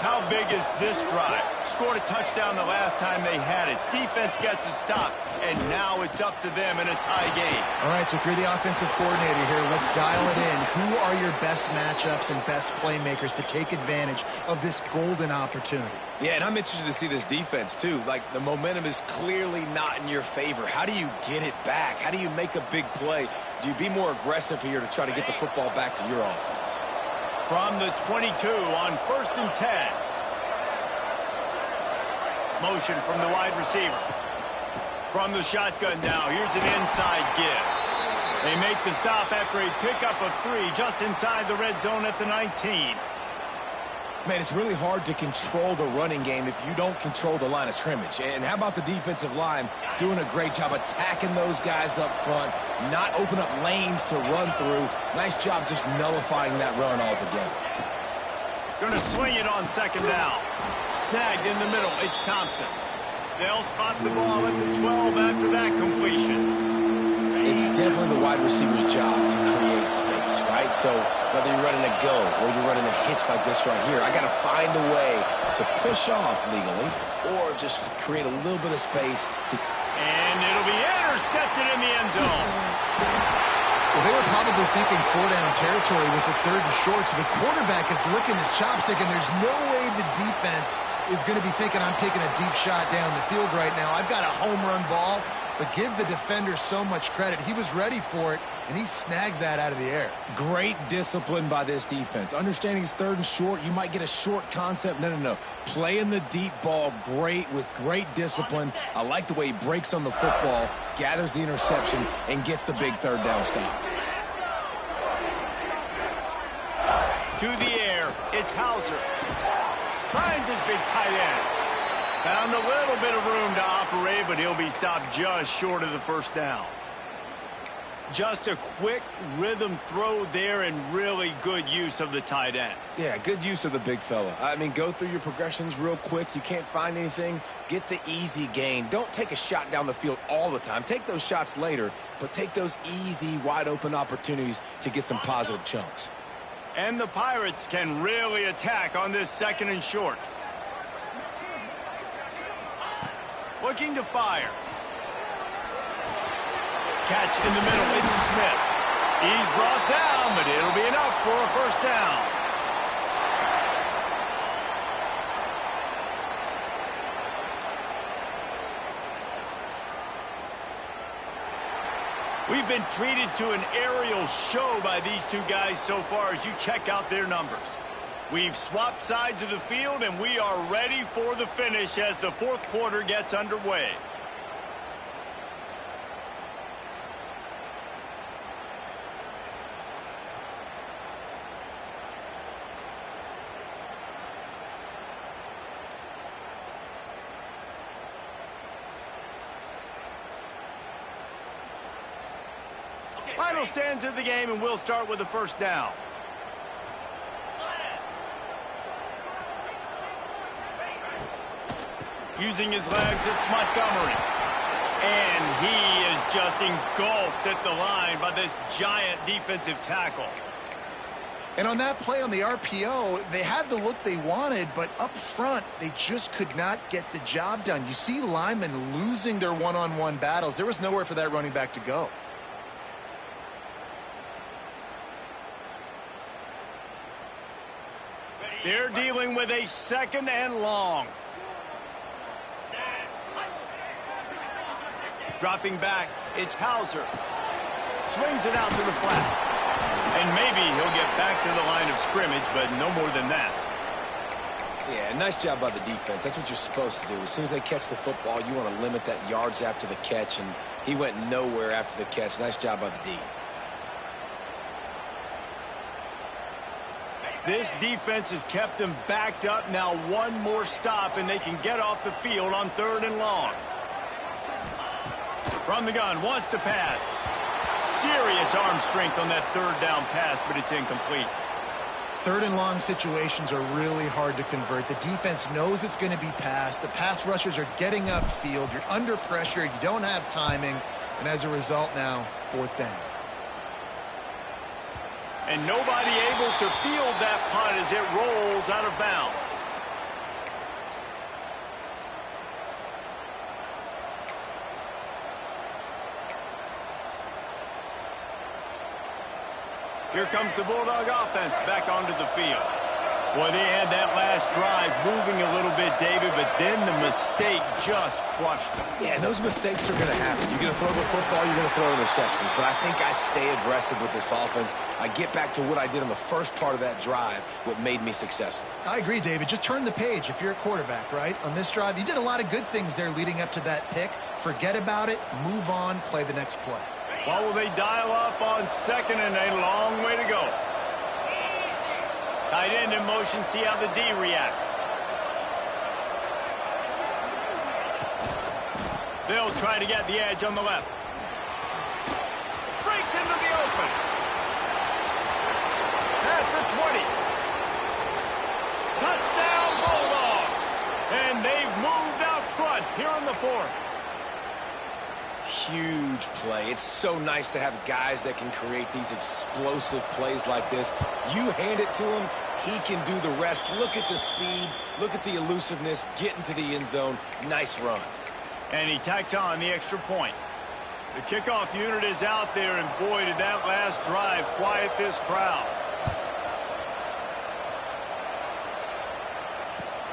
How big is this drive? Scored a touchdown the last time they had it. Defense gets a stop, and now it's up to them in a tie game. All right, so if you're the offensive coordinator here, let's dial it in. Who are your best matchups and best playmakers to take advantage of this golden opportunity? Yeah, and I'm interested to see this defense, too. Like, the momentum is clearly not in your favor. How do you get it back? How do you make a big play? Do you be more aggressive here to try to get the football back to your offense? From the 22 on 1st and 10. Motion from the wide receiver. From the shotgun now, here's an inside give. They make the stop after a pickup of 3 just inside the red zone at the 19. Man, it's really hard to control the running game if you don't control the line of scrimmage. And how about the defensive line doing a great job attacking those guys up front, not open up lanes to run through. Nice job just nullifying that run altogether. Going to swing it on 2nd down. Snagged in the middle, it's Thompson. They'll spot the ball at the 12 after that completion. It's definitely the wide receiver's job to create space, right? So whether you're running a go or you're running a hitch like this right here, I got to find a way to push off legally or just create a little bit of space to... And it'll be intercepted in the end zone. Well, they were probably thinking 4-down territory with the 3rd and short, so the quarterback is licking his chops thinking there's no way the defense is going to be thinking I'm taking a deep shot down the field right now. I've got a home run ball. But give the defender so much credit. He was ready for it, and he snags that out of the air. Great discipline by this defense. Understanding it's 3rd and short, you might get a short concept. No. Playing the deep ball great with great discipline. I like the way he breaks on the football, gathers the interception, and gets the big 3rd down stop. To the air, it's Hauser. Finds his big tight end. Found a little bit of room to operate, but he'll be stopped just short of the 1st down. Just a quick rhythm throw there and really good use of the tight end. Yeah, good use of the big fella. I mean, go through your progressions real quick. You can't find anything. Get the easy gain. Don't take a shot down the field all the time. Take those shots later, but take those easy, wide-open opportunities to get some positive chunks. And the Pirates can really attack on this 2nd and short. Looking to fire. Catch in the middle, it's Smith. He's brought down, but it'll be enough for a first down. We've been treated to an aerial show by these two guys so far as you check out their numbers. We've swapped sides of the field, and we are ready for the finish as the 4th quarter gets underway. Final stands of the game, and we'll start with the first down. Using his legs, it's Montgomery. And he is just engulfed at the line by this giant defensive tackle. And on that play on the RPO, they had the look they wanted, but up front, they just could not get the job done. You see linemen losing their one-on-one battles. There was nowhere for that running back to go. They're dealing with a 2nd and long. Dropping back, it's Hauser. Swings it out to the flat. And maybe he'll get back to the line of scrimmage, but no more than that. Yeah, nice job by the defense. That's what you're supposed to do. As soon as they catch the football, you want to limit that yards after the catch, and he went nowhere after the catch. Nice job by the D. This defense has kept them backed up. Now one more stop, and they can get off the field on 3rd and long. From the gun, wants to pass. Serious arm strength on that 3rd down pass, but it's incomplete. 3rd and long situations are really hard to convert. The defense knows it's going to be passed. The pass rushers are getting upfield. You're under pressure. You don't have timing. And as a result now, 4th down. And nobody able to field that punt as it rolls out of bounds. Here comes the Bulldog offense back onto the field. Boy, they had that last drive moving a little bit, David, but then the mistake just crushed them. Yeah, those mistakes are going to happen. You're going to throw the football, you're going to throw interceptions. But I think I stay aggressive with this offense. I get back to what I did in the first part of that drive, what made me successful. I agree, David. Just turn the page if you're a quarterback, right? On this drive, you did a lot of good things there leading up to that pick. Forget about it, move on, play the next play. Well, will they dial up on 2nd and a long way to go? Tight end in motion, see how the D reacts. They'll try to get the edge on the left. Breaks into the open. Past the 20. Touchdown Bulldogs. And they've moved out front here in the 4th. Huge play. It's so nice to have guys that can create these explosive plays like this. You hand it to him, he can do the rest. Look at the speed, look at the elusiveness, get into the end zone. Nice run. And he tacks on the extra point. The kickoff unit is out there, and boy, did that last drive quiet this crowd.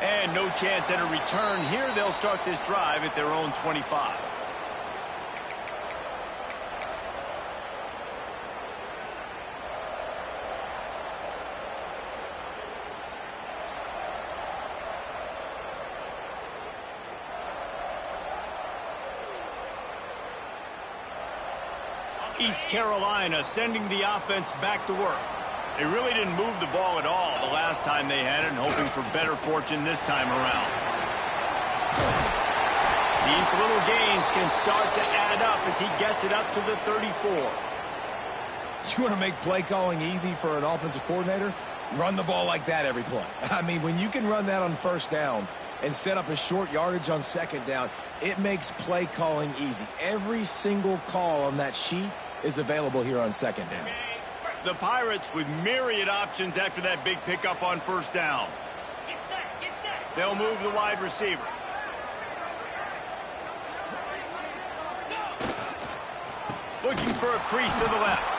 And no chance at a return here. They'll start this drive at their own 25. East Carolina sending the offense back to work. They really didn't move the ball at all the last time they had it, and hoping for better fortune this time around. These little gains can start to add up as he gets it up to the 34. You want to make play calling easy for an offensive coordinator? Run the ball like that every play. I mean, when you can run that on first down and set up a short yardage on second down, it makes play calling easy. Every single call on that sheet is available here on second down. The Pirates with myriad options after that big pickup on first down. They'll move the wide receiver. Looking for a crease to the left.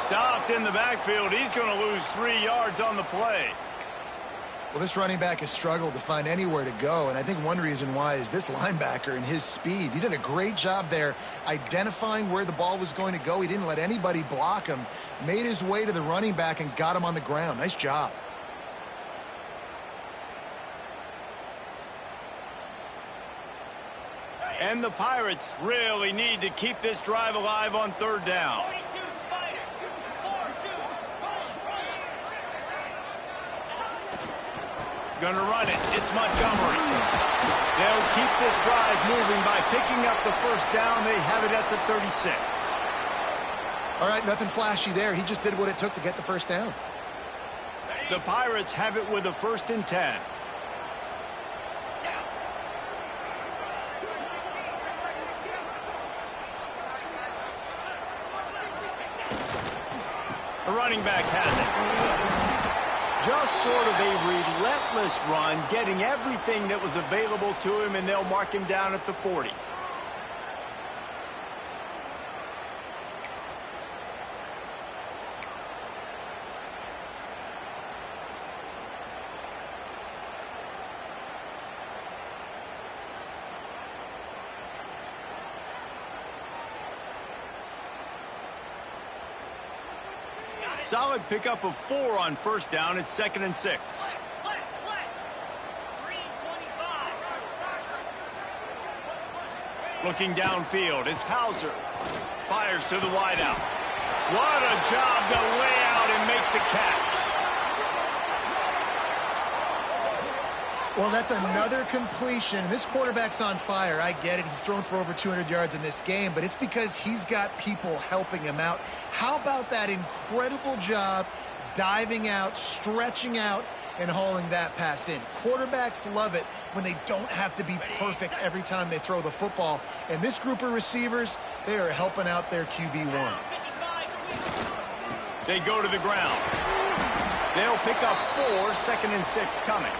Stopped in the backfield. He's going to lose 3 yards on the play. Well, this running back has struggled to find anywhere to go, and I think one reason why is this linebacker and his speed. He did a great job there identifying where the ball was going to go. He didn't let anybody block him, made his way to the running back and got him on the ground. Nice job. And the Pirates really need to keep this drive alive on third down. Gonna run it. It's Montgomery. They'll keep this drive moving by picking up the first down. They have it at the 36. All right, nothing flashy there. He just did what it took to get the first down. The Pirates have it with a 1st and 10. The running back has it. Just sort of a relentless run, getting everything that was available to him, and they'll mark him down at the 40. Solid pickup of 4 on first down. It's 2nd and 6. Looking downfield, it's Hauser. Fires to the wideout. What a job to lay out and make the catch. Well, that's another completion. This quarterback's on fire. I get it. He's thrown for over 200 yards in this game, but it's because he's got people helping him out. How about that incredible job diving out, stretching out, and hauling that pass in? Quarterbacks love it when they don't have to be perfect every time they throw the football. And this group of receivers, they are helping out their QB1. They go to the ground. They'll pick up 4, 2nd and 6 coming.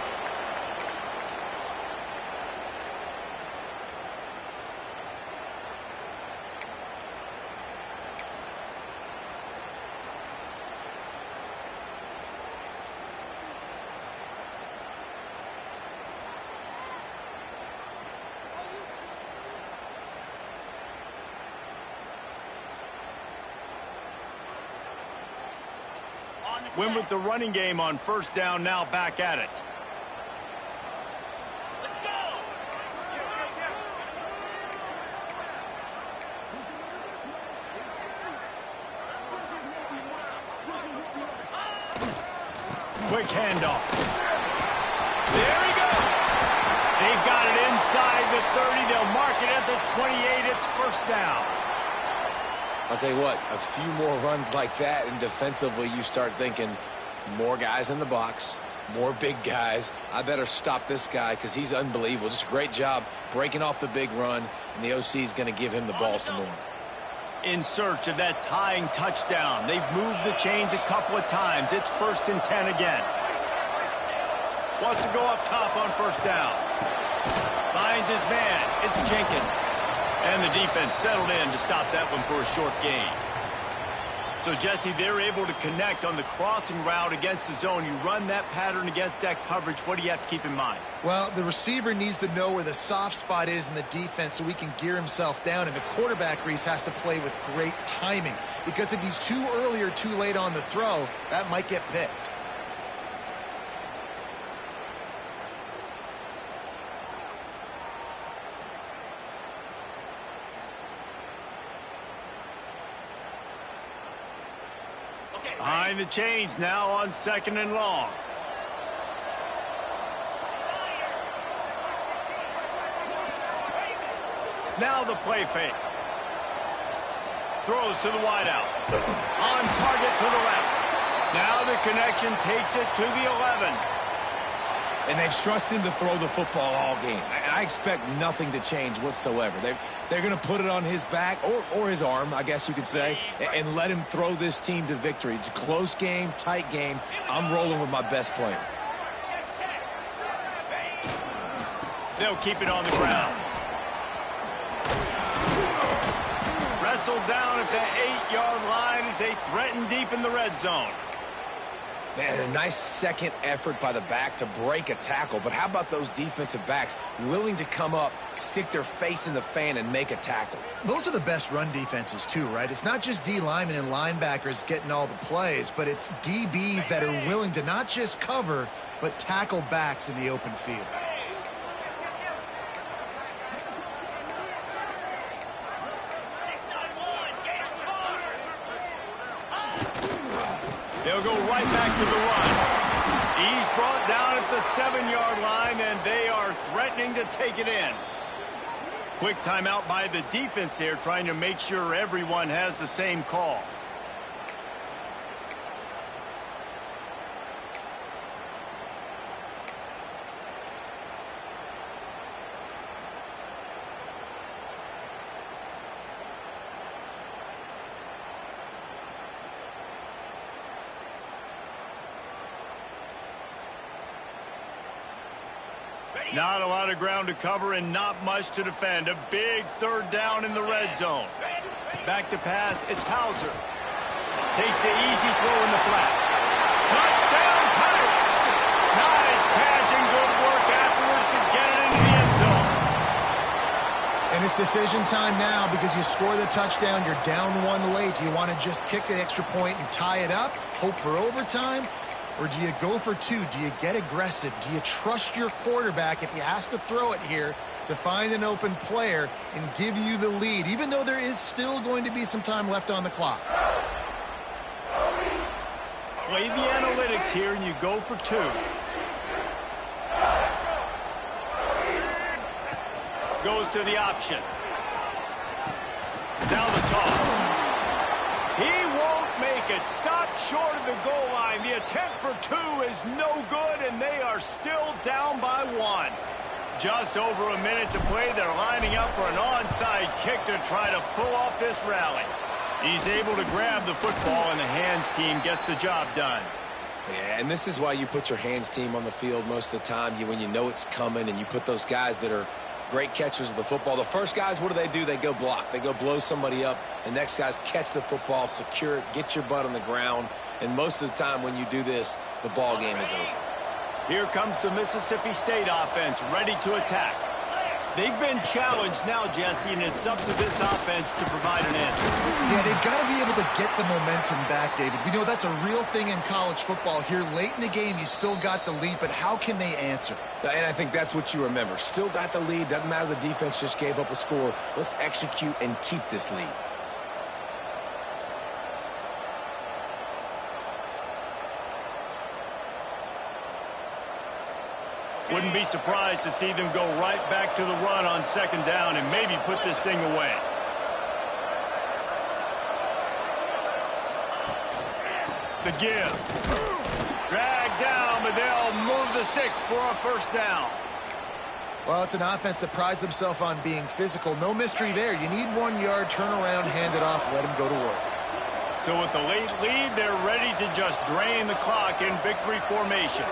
Win with the running game on first down, now back at it. Let's go. Quick handoff. There he goes. They've got it inside the 30. They'll mark it at the 28. It's first down. I'll tell you what, a few more runs like that, and defensively you start thinking more guys in the box, more big guys. I better stop this guy because he's unbelievable. Just a great job breaking off the big run, and the OC is going to give him the ball some more. In search of that tying touchdown. They've moved the chains a couple of times. It's 1st and 10 again. Wants to go up top on first down. Finds his man. It's Jenkins. And the defense settled in to stop that one for a short gain. So, Jesse, they're able to connect on the crossing route against the zone. You run that pattern against that coverage. What do you have to keep in mind? Well, the receiver needs to know where the soft spot is in the defense so he can gear himself down. And the quarterback, Reese, has to play with great timing. Because if he's too early or too late on the throw, that might get picked. Behind the chains now on 2nd and long. Now the play fake. throws to the wideout. On target to the left. Now the connection takes it to the 11. And they've trusted him to throw the football all game. I expect nothing to change whatsoever. They're going to put it on his back, or his arm, I guess you could say, and let him throw this team to victory. It's a close game, tight game. I'm rolling with my best player. They'll keep it on the ground. Wrestled down at the 8-yard line as they threaten deep in the red zone. Man, a nice second effort by the back to break a tackle. But how about those defensive backs willing to come up, stick their face in the fan, and make a tackle? Those are the best run defenses, too, right? It's not just D linemen and linebackers getting all the plays, but it's DBs that are willing to not just cover, but tackle backs in the open field. They'll go right back to the run. He's brought down at the 7-yard line, and they are threatening to take it in. Quick timeout by the defense there, trying to make sure everyone has the same call. Not a lot of ground to cover and not much to defend. A big third down in the red zone. Back to pass, it's Hauser. Takes the easy throw in the flat. Touchdown Pirates! Nice catch and good work afterwards to get it into the end zone. And it's decision time now because you score the touchdown, you're down 1 late. Do you want to just kick an extra point and tie it up, hope for overtime? Or do you go for 2? Do you get aggressive? Do you trust your quarterback, if he has to throw it here, to find an open player and give you the lead, even though there is still going to be some time left on the clock? Play the analytics here, and you go for 2. Goes to the option. Down the toss. He won't make it. Stopped short of the goal line. The attempt for 2 is no good, and they are still down by 1. Just over a minute to play. They're lining up for an onside kick to try to pull off this rally. He's able to grab the football, and the hands team gets the job done. Yeah, and this is why you put your hands team on the field most of the time. When you know it's coming, and you put those guys that are great catchers of the football. The first guys, what do? They go block. They go blow somebody up. The next guys catch the football, secure it, get your butt on the ground. And most of the time when you do this, the ball game is over. Here comes the Mississippi State offense, ready to attack. They've been challenged now, Jesse, and it's up to this offense to provide an answer. Yeah, they've got to be able to get the momentum back, David. We know that's a real thing in college football. Here late in the game, you still got the lead, but how can they answer? And I think that's what you remember. Still got the lead. Doesn't matter the defense just gave up a score. Let's execute and keep this lead. Wouldn't be surprised to see them go right back to the run on 2nd down and maybe put this thing away. The give. Dragged down, but they'll move the sticks for a 1st down. Well, it's an offense that prides themselves on being physical. No mystery there. You need 1 yard, turn around, hand it off, let them go to work. So with the late lead, they're ready to just drain the clock in victory formation.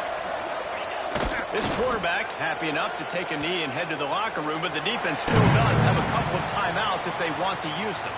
This quarterback happy enough to take a knee and head to the locker room, but the defense still does have a couple of timeouts if they want to use them.